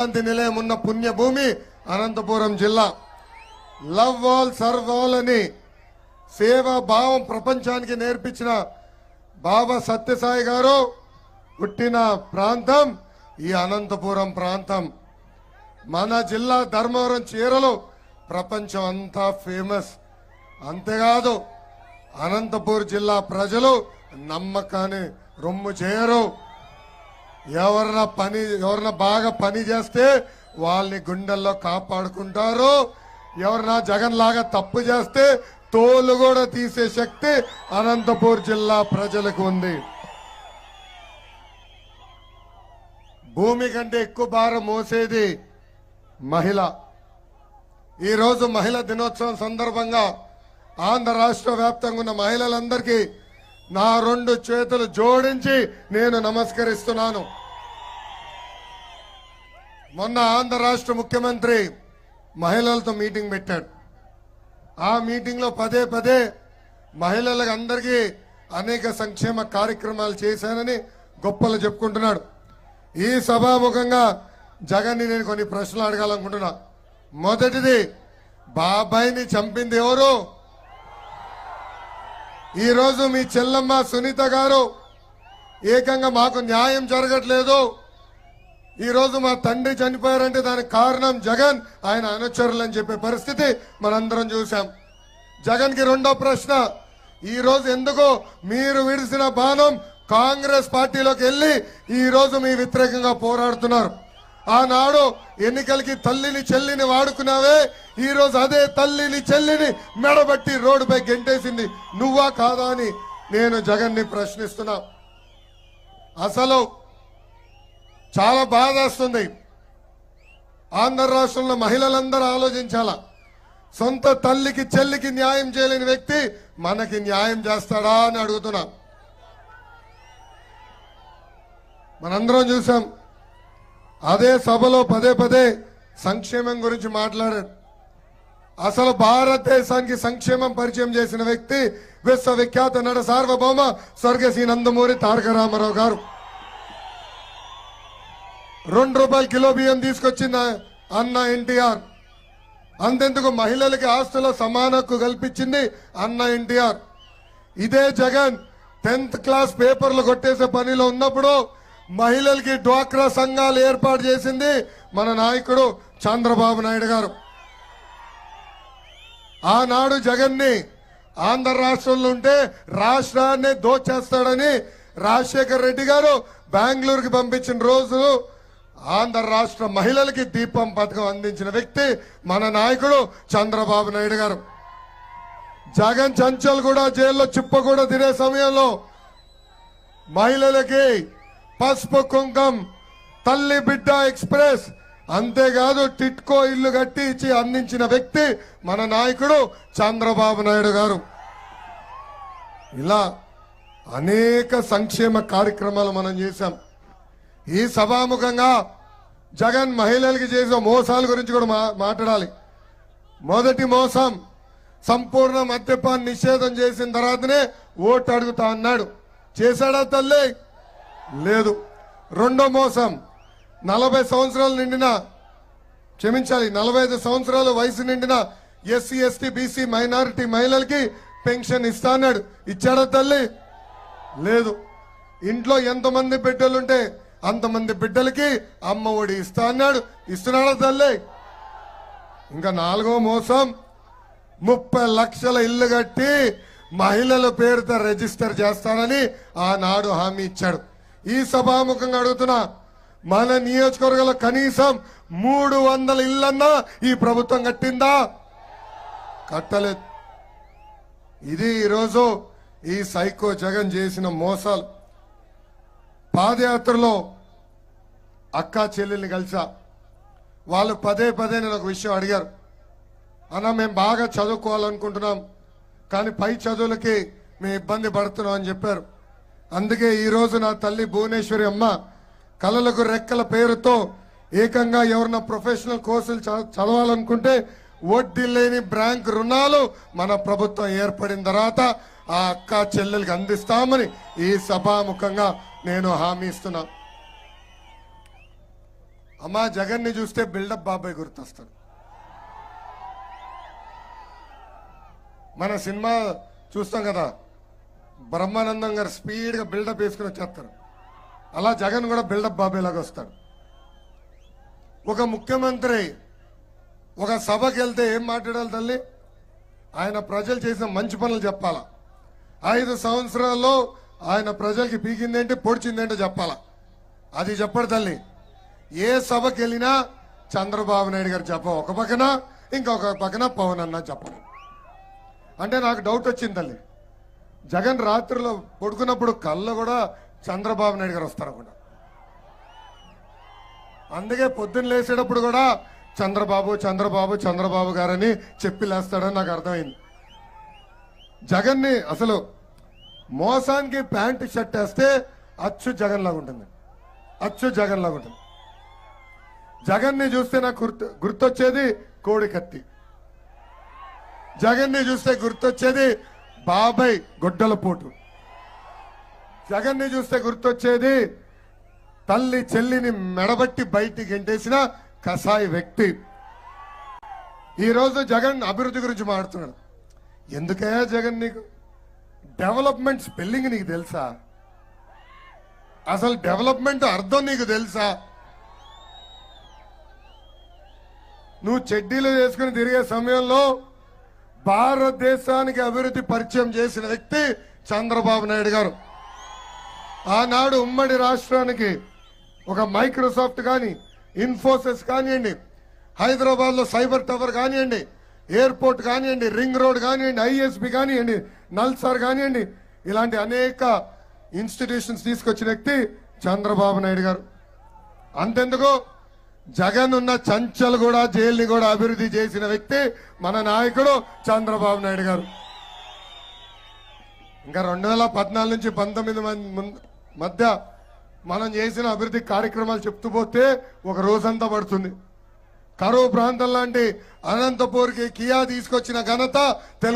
శాంతి నిలయం ఉన్న పుణ్యభూమి అనంతపురం జిల్లా. లవ్ ఆల్ సర్వ్ ఆల్ అని సేవా భావం ప్రపంచానికి నేర్పించిన బాబా సత్యసాయి గారు పుట్టిన ప్రాంతం ఈ అనంతపురం ప్రాంతం. మన జిల్లా ధర్మవరం చీరలు ప్రపంచం అంతా ఫేమస్. అంతేకాదు అనంతపూర్ జిల్లా ప్రజలు నమ్మకాన్ని రొమ్ము చేయరు. ఎవరన్నా బాగా పని చేస్తే వాళ్ళని గుండెల్లో కాపాడుకుంటారు. ఎవరన్నా జగన్ లాగా తప్పు చేస్తే తోలు కూడా తీసే శక్తి అనంతపూర్ జిల్లా ప్రజలకు ఉంది. భూమి కంటే ఎక్కువ భారం మోసేది మహిళ. ఈరోజు మహిళా దినోత్సవం సందర్భంగా ఆంధ్ర రాష్ట్ర వ్యాప్తంగా ఉన్న మహిళలందరికీ నా 2 చేతులు జోడించి నేను నమస్కరిస్తున్నాను. మొన్న ఆంధ్ర రాష్ట్ర ముఖ్యమంత్రి మహిళలతో మీటింగ్ పెట్టాడు. ఆ మీటింగ్ లో పదే మహిళలకు అందరికీ అనేక సంక్షేమ కార్యక్రమాలు చేశానని గొప్పలు చెప్పుకుంటున్నాడు. ఈ సభాముఖంగా జగన్ని నేను కొన్ని ప్రశ్నలు అడగాలనుకుంటున్నా. మొదటిది, బాబాయిని చంపింది ఎవరు? ఈరోజు మీ చెల్లమ్మ సునీత గారు ఏకంగా మాకు న్యాయం జరగట్లేదు, ఈరోజు మా తండ్రి చనిపోయారంటే దానికి కారణం జగన్, ఆయన అనుచరులు అని చెప్పే పరిస్థితి మనందరం చూసాం. జగన్ కి రెండో ప్రశ్న, ఈరోజు ఎందుకు మీరు విడిసిన బాణం కాంగ్రెస్ పార్టీలోకి వెళ్ళి ఈరోజు మీ వ్యతిరేకంగా పోరాడుతున్నారు? ఆనాడు ఎన్నికలకి తల్లిని చెల్లిని వాడుకున్నావే, ఈరోజు అదే తల్లిని చెల్లిని మెడబట్టి రోడ్డుపై గెంటేసింది నువ్వా కాదా అని నేను జగన్ని ప్రశ్నిస్తున్నా. అసలు చాలా బాధేస్తుంది. ఆంధ్ర రాష్ట్రంలో మహిళలందరూ ఆలోచించాలా. సొంత తల్లికి చెల్లికి న్యాయం చేయలేని వ్యక్తి మనకి న్యాయం చేస్తాడా అని అడుగుతున్నా. మనందరం చూసాం, అదే సభలో పదే సంక్షేమం గురించి మాట్లాడాడు. అసలు భారతదేశానికి సంక్షేమం పరిచయం చేసిన వ్యక్తి విశ్వవిఖ్యాత నట సార్వభౌమ స్వర్గశ్రీ నందమూరి తారక రామారావు గారు. 2 రూపాయల కిలో బియ్యం తీసుకొచ్చిన అన్న ఎన్టీఆర్. అంతెందుకు మహిళలకి ఆస్తుల సమాన హక్కు కల్పించింది అన్న ఎన్టీఆర్. ఇదే జగన్ 10th క్లాస్ పేపర్లు కొట్టేసే పనిలో ఉన్నప్పుడు మహిళలకి డ్వాక్రా సంఘాలు ఏర్పాటు చేసింది మన నాయకుడు చంద్రబాబు నాయుడు గారు. ఆనాడు జగన్ని ఆంధ్ర రాష్ట్రంలో ఉంటే రాష్ట్రాన్ని దోచేస్తాడని రాజశేఖర్ రెడ్డి గారు బెంగళూరుకి పంపించిన రోజు ఆంధ్ర రాష్ట్ర మహిళలకి దీపం పథకం అందించిన వ్యక్తి మన నాయకుడు చంద్రబాబు నాయుడు గారు. జగన్ చంచల్ కూడా జైల్లో చిప్ప కూడా తినే సమయంలో మహిళలకి పసుపు కుంకం, తల్లి బిడ్డ ఎక్స్ప్రెస్, అంతేకాదు టిట్కో ఇల్లు కట్టి ఇచ్చి అందించిన వ్యక్తి మన నాయకుడు చంద్రబాబు నాయుడు గారు. ఇలా అనేక సంక్షేమ కార్యక్రమాలు మనం చేశాం. ఈ సభాముఖంగా జగన్ మహిళలకి చేసిన మోసాల గురించి కూడా మాట్లాడాలి. మొదటి మోసం, సంపూర్ణ మద్యపాన్ నిషేధం చేసిన తర్వాతనే ఓటు అడుగుతా అన్నాడు. చేశాడా తల్లి? లేదు. రెండో మోసం, 40 సంవత్సరాలు నిండిన 45 సంవత్సరాల వయసు నిండిన ఎస్సీ ఎస్టీ బీసీ మైనారిటీ మహిళలకి పెన్షన్ ఇస్తా అన్నాడు. ఇచ్చాడా తల్లి? లేదు. ఇంట్లో ఎంతమంది బిడ్డలుంటే అంతమంది బిడ్డలకి అమ్మ ఒడి ఇస్తా అన్నాడు. ఇస్తున్నాడా తల్లి? ఇంకా 4వ మోసం, 30 లక్షల ఇల్లు కట్టి మహిళల పేరుతో రిజిస్టర్ చేస్తానని ఆనాడు హామీ ఇచ్చాడు. ఈ సభాముఖంగా అడుగుతున్నా, మన నియోజకవర్గంలో కనీసం 300 ఇళ్లన్నా ఈ ప్రభుత్వం కట్టిందా? కట్టలేదు. ఇది ఈరోజు ఈ సైకో జగన్ చేసిన మోసాలు. పాదయాత్రలో అక్కా చెల్లెల్ని కలిసా. వాళ్ళు పదే నేను ఒక విషయం అడిగారు. అన్న, మేము బాగా చదువుకోవాలనుకుంటున్నాం, కానీ పై చదువులకి మేము ఇబ్బంది పడుతున్నాం అని చెప్పారు. అందుకే ఈరోజు నా తల్లి భువనేశ్వరి అమ్మ కళలకు రెక్కల పేరుతో ఏకంగా ఎవరన్నా ప్రొఫెషనల్ కోర్సులు చదవాలనుకుంటే వడ్డీ లేని బ్యాంక్ రుణాలు మన ప్రభుత్వం ఏర్పడిన తర్వాత ఆ అక్క చెల్లెలకి అందిస్తామని ఈ సభాముఖంగా నేను హామీ ఇస్తున్నా. అమ్మా జగన్ని చూస్తే బిల్డప్ బాబాయ్ గుర్తొస్తాడు. మన సినిమా చూస్తాం కదా, బ్రహ్మానందం గారు స్పీడ్గా బిల్డప్ వేసుకుని వచ్చేస్తారు. అలా జగన్ కూడా బిల్డప్ బాబాయ్ లాగా వస్తాడు. ఒక ముఖ్యమంత్రి ఒక సభకి వెళ్తే ఏం మాట్లాడాలి తల్లి? ఆయన ప్రజలు చేసిన మంచి పనులు చెప్పాలా. 5 సంవత్సరాల్లో ఆయన ప్రజలకి పీకిందేంటి పొడిచిందేంటో చెప్పాలా. అది చెప్పడు తల్లి. ఏ సభకి వెళ్ళినా చంద్రబాబు నాయుడు గారు చెప్ప ఒక పక్కన, ఇంకొక పక్కన పవన్ అన్న చెప్పడం. అంటే నాకు డౌట్ వచ్చింది తల్లి, జగన్ రాత్రిలో పడుకున్నప్పుడు కళ్ళు కూడా చంద్రబాబు నాయుడు గారు వస్తారనుకుంటా. అందుకే పొద్దున్న లేచేటప్పుడు కూడా చంద్రబాబు చంద్రబాబు చంద్రబాబు గారని చెప్పి లేస్తాడని నాకు అర్థమైంది. జగన్ని అసలు మోసానికి ప్యాంటు షర్ట్ వేస్తే అచ్చు జగన్ లాగా ఉంటుంది, అచ్చు జగన్ లాగా ఉంటుంది. జగన్ని చూస్తే నాకు గుర్తొచ్చేది కోడి కత్తి. జగన్ని చూస్తే గుర్తొచ్చేది బాబాయ్ గొడ్డల పోటు. జగన్ని చూస్తే గుర్తొచ్చేది తల్లి చెల్లిని మెడబట్టి బయటికి గెంటేసిన కసాయి వ్యక్తి. ఈరోజు జగన్ అభివృద్ధి గురించి మాట్లాడుతున్నాడు. ఎందుకయ్యా జగన్ నీకు డెవలప్మెంట్ స్పెల్లింగ్ నీకు తెలుసా? అసలు డెవలప్మెంట్ అర్థం నీకు తెలుసా? నువ్వు చెడ్డీలు వేసుకుని తిరిగే సమయంలో భారతదేశానికి అభివృద్ధి పరిచయం చేసిన వ్యక్తి చంద్రబాబు నాయుడు గారు. ఆనాడు ఉమ్మడి రాష్ట్రానికి ఒక మైక్రోసాఫ్ట్ కానీ, ఇన్ఫోసిస్ కానివ్వండి, హైదరాబాద్ లో సైబర్ టవర్ కానివ్వండి, ఎయిర్పోర్ట్ కానివ్వండి, రింగ్ రోడ్ కానివ్వండి, ఐఎస్బి కానివ్వండి, నల్సార్ కానివ్వండి, ఇలాంటి అనేక ఇన్స్టిట్యూషన్స్ తీసుకొచ్చిన వ్యక్తి చంద్రబాబు నాయుడు గారు. అంతెందుకు జగన్ ఉన్న చంచల్ కూడా జైల్ని కూడా అభివృద్ధి చేసిన వ్యక్తి మన నాయకుడు చంద్రబాబు నాయుడు గారు. ఇంకా 2014 నుంచి 19 మధ్య మనం చేసిన అభివృద్ధి కార్యక్రమాలు చెప్తూ పోతే ఒక రోజంతా పడుతుంది. కరువు ప్రాంతం లాంటి అనంతపూర్కి కియా తీసుకొచ్చిన ఘనత